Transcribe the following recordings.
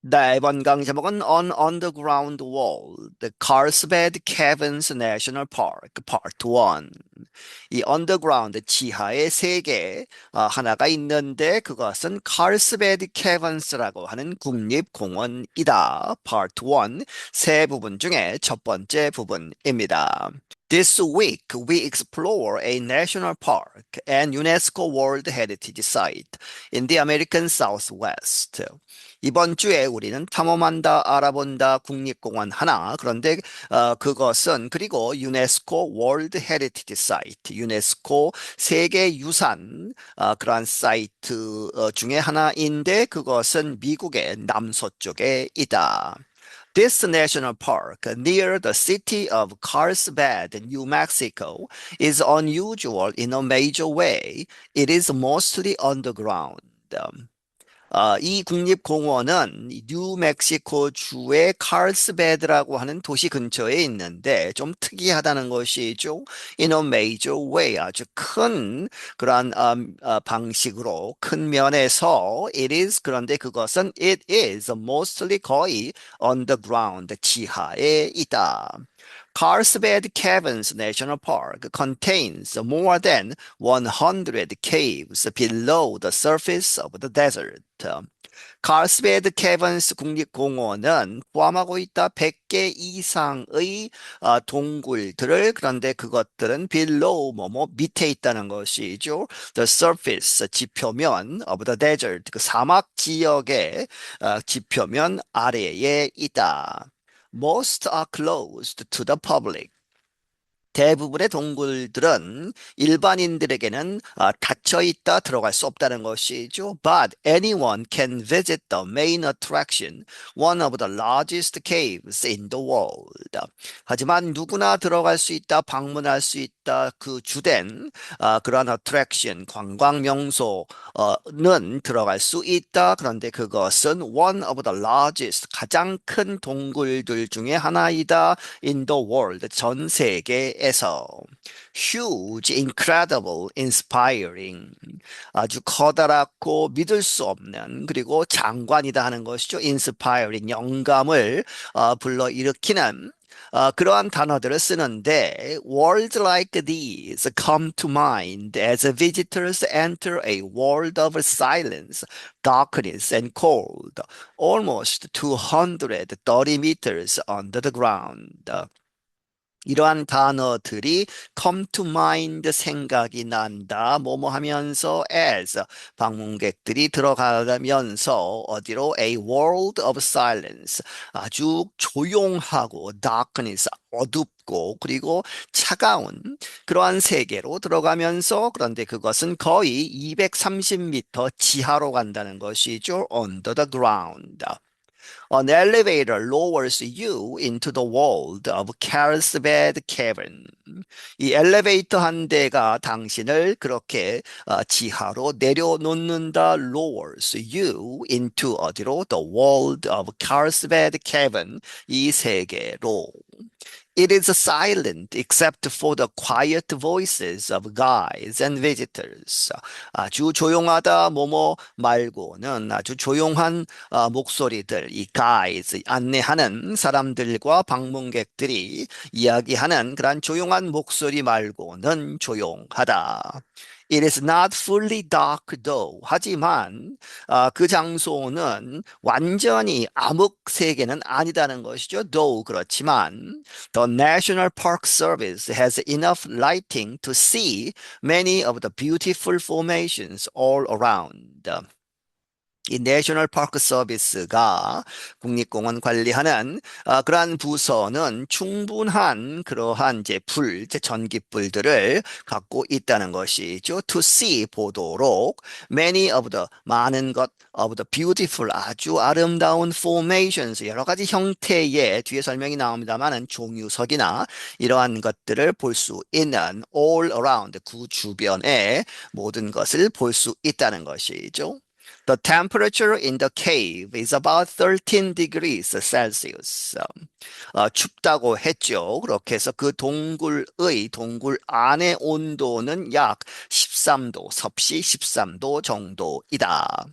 네, 이번 강의 제목은 On Underground Wall, The Carlsbad Caverns National Park, Part 1. 이 underground, 지하의 세계, 하나가 있는데 그것은 Carlsbad Cavens라고 하는 국립공원이다. Part 1, 세 부분 중에 첫 번째 부분입니다. This week, we explore a national park and UNESCO World Heritage Site in the American Southwest. 이번 주에 우리는 탐험한다, 알아본다, 국립공원 하나. 그런데 그것은 그리고 유네스코 월드 헤리티지 사이트, 유네스코 세계유산 그러한 사이트 중에 하나인데 그것은 미국의 남서쪽에 있다. This national park near the city of Carlsbad, New Mexico, is unusual in a major way. It is mostly underground. 이 국립공원은 뉴멕시코 주의 칼스베드라고 하는 도시 근처에 있는데 좀 특이하다는 것이죠. In a major way, 아주 큰 그러한 방식으로 큰 면에서 it is 그런데 그것은 it is mostly 거의 underground 지하에 있다. Carlsbad Caverns National Park contains more than 100 caves below the surface of the desert. 칼스베드 캐번스 국립공원은 포함하고 있다 100개 이상의 동굴들을 그런데 그것들은 below 뭐뭐 밑에 있다는 것이죠. The surface 지표면 of the desert 그 사막 지역의 지표면 아래에 있다. Most are closed to the public. 대부분의 동굴들은 일반인들에게는 닫혀 있다 들어갈 수 없다는 것이죠. But anyone can visit the main attraction, one of the largest caves in the world. 하지만 누구나 들어갈 수 있다, 방문할 수 있다, 그 주된 그러한 attraction, 관광 명소는 들어갈 수 있다. 그런데 그것은 one of the largest, 가장 큰 동굴들 중에 하나이다. in the world, 전 세계에서. huge, incredible, inspiring. 아주 커다랗고 믿을 수 없는 그리고 장관이다 하는 것이죠. inspiring, 영감을 불러일으키는 그러한 단어들을 쓰는데 words like these come to mind as visitors enter a world of silence, darkness, and cold, almost 230 meters under the ground. 이러한 단어들이 come to mind 생각이 난다. 뭐뭐 하면서 as 방문객들이 들어가면서 어디로 a world of silence 아주 조용하고 darkness 어둡고 그리고 차가운 그러한 세계로 들어가면서 그런데 그것은 거의 230m 지하로 간다는 것이죠. under the ground. An elevator lowers you into the world of Carlsbad Cavern. 이 엘리베이터 한 대가 당신을 그렇게 지하로 내려놓는다. lowers you into 어디로? The world of Carlsbad Cavern. 이 세계로. It is silent except for the quiet voices of guides and visitors. 아주 조용하다 뭐뭐 말고는 아주 조용한 목소리들, 이 guides, 안내하는 사람들과 방문객들이 이야기하는 그런 조용한 목소리 말고는 조용하다. It is not fully dark though. 하지만 그 장소는 완전히 암흑 세계는 아니다는 것이죠. though 그렇지만 The National Park Service has enough lighting to see many of the beautiful formations all around. 이 내셔널 파크 서비스가 국립공원 관리하는 그러한 부서는 충분한 그러한 이제 전기불들을 갖고 있다는 것이죠. To see 보도록 many of the 많은 것 of the beautiful 아주 아름다운 formations 여러 가지 형태의 뒤에 설명이 나옵니다만은 종유석이나 이러한 것들을 볼 수 있는 all around 그 주변에 모든 것을 볼 수 있다는 것이죠. The temperature in the cave is about 13 degrees Celsius. 춥다고 했죠. 그렇게 해서 그 동굴 안의 온도는 약 13도, 섭씨 13도 정도이다.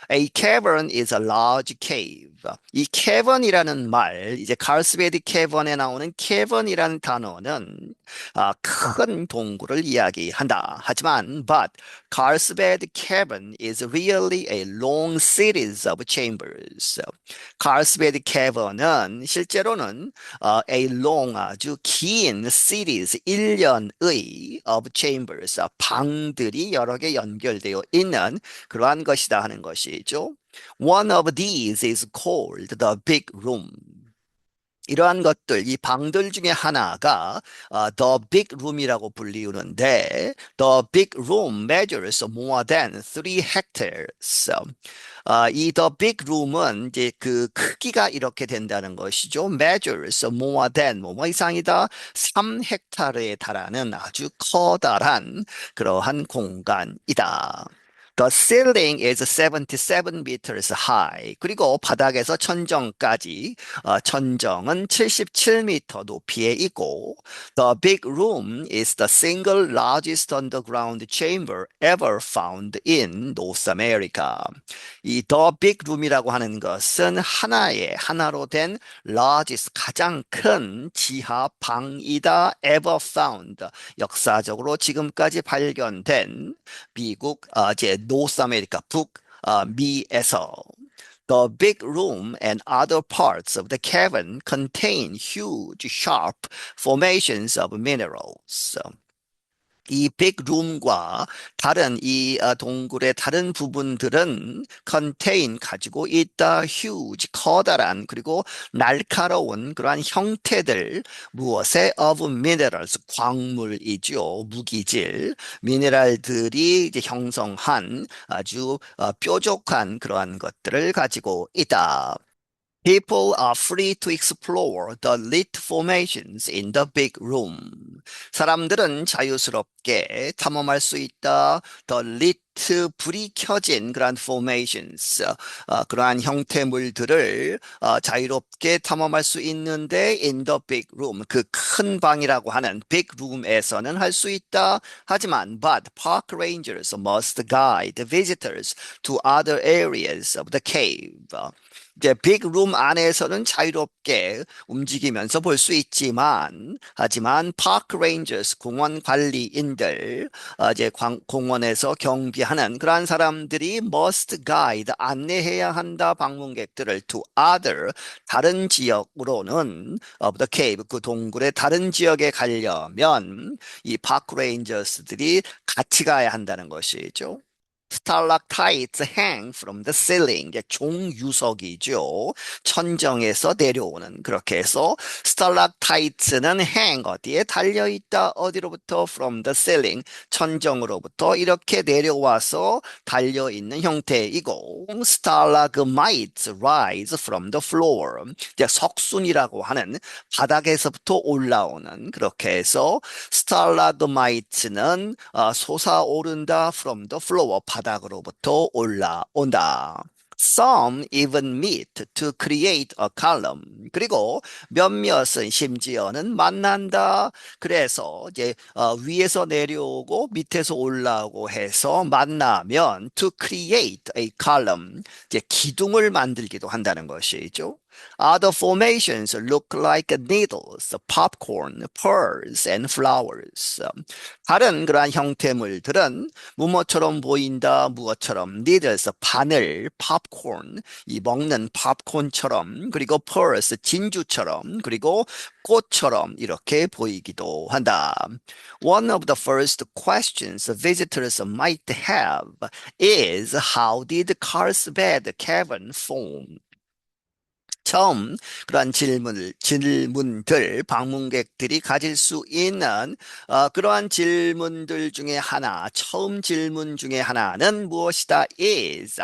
A cavern is a large cave. 이 cavern이라는 말, 이제 카르스베드 cavers에 나오는 cavern이라는 단어는 큰 동굴을 이야기한다. 하지만, but Carlsbad Cavern is really a long series of chambers. Carlsbad Cavern은 실제로는 a long 아주 긴 series 1년의 of chambers 방들이 여러 개 연결되어 있는 그러한 것이다 하는 것이죠. One of these is called the big room. 이러한 것들, 이 방들 중에 하나가 The Big Room이라고 불리우는데 The Big Room measures more than 3 hectares. 이 The Big Room은 이제 그 크기가 이렇게 된다는 것이죠. Measures more than 뭐 이상이다. 3헥타르에 달하는 아주 커다란 그러한 공간이다. The ceiling is 77 meters high. 그리고 바닥에서 천정까지 천정은 77m 높이에 있고 The big room is the single largest underground chamber ever found in North America. 이 The big room이라고 하는 것은 하나로 된 largest 가장 큰 지하 방이다 ever found. 역사적으로 지금까지 발견된 미국 이제 노스 아메리카 북미에서 The big room and other parts of the cavern contain huge sharp formations of minerals. 이 빅룸과 다른 이 동굴의 다른 부분들은 contain 가지고 있다 huge 커다란 그리고 날카로운 그러한 형태들 무엇의 of minerals 광물이죠 무기질 미네랄들이 이제 형성한 아주 뾰족한 그러한 것들을 가지고 있다. People are free to explore the lit formations in the big room. 사람들은 자유스럽게 탐험할 수 있다. The lit 불이 켜진 그러한 formations, 그러한 형태물들을 자유롭게 탐험할 수 있는데 in the big room, 그 큰 방이라고 하는 big room에서는 할 수 있다. 하지만 but park rangers must guide visitors to other areas of the cave. 이제 빅룸 안에서는 자유롭게 움직이면서 볼 수 있지만, 하지만 파크 레인저스 공원 관리인들, 이제 공원에서 경비하는 그러한 사람들이 must guide 안내해야 한다 방문객들을 to other 다른 지역으로는 of the cave 그 동굴의 다른 지역에 가려면 이 파크 레인저스들이 같이 가야 한다는 것이죠. stalactites hang from the ceiling. 이제 종유석이죠. 천정에서 내려오는. 그렇게 해서 stalactites는 hang 어디에 달려 있다. 어디로부터? from the ceiling. 천정으로부터 이렇게 내려와서 달려 있는 형태이고 stalagmites rise from the floor. 이제 석순이라고 하는 바닥에서부터 올라오는 그렇게 해서 stalagmites는 솟아오른다 from the floor 바닥으로부터 올라온다. Some even meet to create a column. 그리고 몇몇은 심지어는 만난다. 그래서 이제 위에서 내려오고 밑에서 올라오고 해서 만나면 to create a column. 이제 기둥을 만들기도 한다는 것이죠. Other formations look like needles, popcorn, pearls, and flowers. 다른 그러한 형태물들은 무엇처럼 보인다, 무엇처럼 needles, 바늘, popcorn, 이 먹는 팝콘처럼, 그리고 pearls, 진주처럼, 그리고 꽃처럼 이렇게 보이기도 한다. One of the first questions visitors might have is how did Carlsbad Cavern form? 처음 그러한 질문들, 방문객들이 가질 수 있는 그러한 질문들 중에 하나, 처음 질문 중에 하나는 무엇이다? is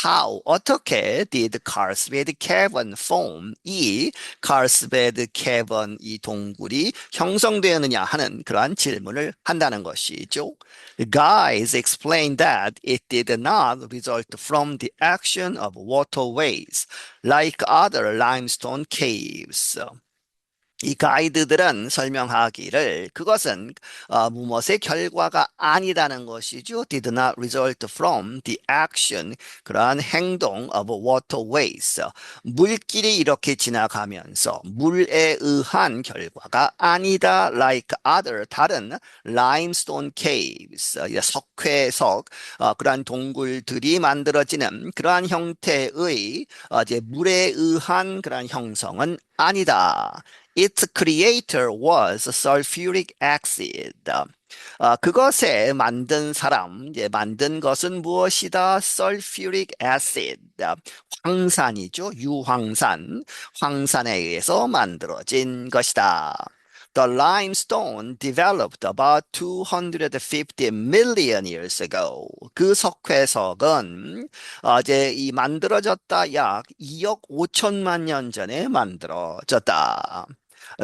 how, 어떻게 did Carlsbad Cavern form? 이 Carlsbad Cavern, 이 동굴이 형성되었느냐 하는 그러한 질문을 한다는 것이죠. The guys explained that it did not result from the action of waterways like other limestone caves. 이 가이드들은 설명하기를 그것은 무엇의 결과가 아니다는 것이죠. Did not result from the action, 그러한 행동 of waterways. 물길이 이렇게 지나가면서 물에 의한 결과가 아니다. Like other, 다른 limestone caves, 석회석, 그러한 동굴들이 만들어지는 그러한 형태의 이제 물에 의한 그러한 형성은 아니다. Its creator was sulfuric acid. 그것에 만든 사람, 이제 만든 것은 무엇이다? sulfuric acid. 황산이죠. 유황산. 황산에 의해서 만들어진 것이다. The limestone developed about 250 million years ago. 그 석회석은 이제 이 만들어졌다 약 2억 5천만 년 전에 만들어졌다.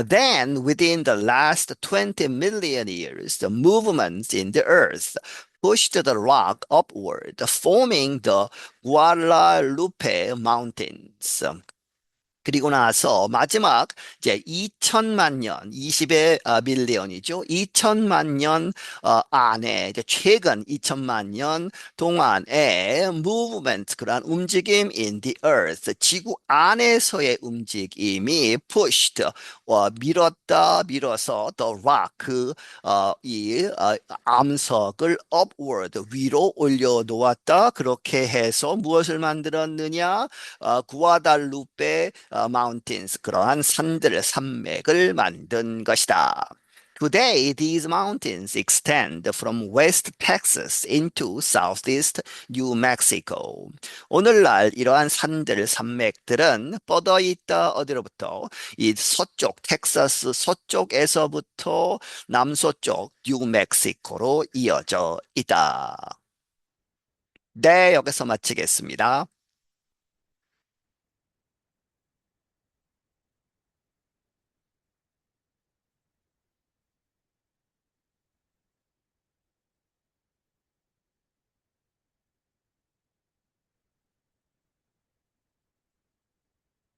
Then, within the last 20 million years, the movements in the earth pushed the rock upward, forming the Guadalupe Mountains. 그리고 나서 마지막 이제 2천만 년, 20의 밀리언이죠. 2천만 년 안에 이제 최근 2천만 년 동안의 movement, 그러한 움직임 in the earth, 지구 안에서의 움직임이 pushed, 밀었다, 밀어서 the rock, 이 암석을 upward, 위로 올려놓았다. 그렇게 해서 무엇을 만들었느냐? 구아달루페 mountains, 그러한 산들, 산맥을 만든 것이다. Today, these mountains extend from West Texas into Southeast New Mexico. 오늘날 이러한 산들, 산맥들은 뻗어 있다 어디로부터? 이 서쪽, 텍사스 서쪽에서부터 남서쪽 뉴멕시코로 이어져 있다. 네, 여기서 마치겠습니다.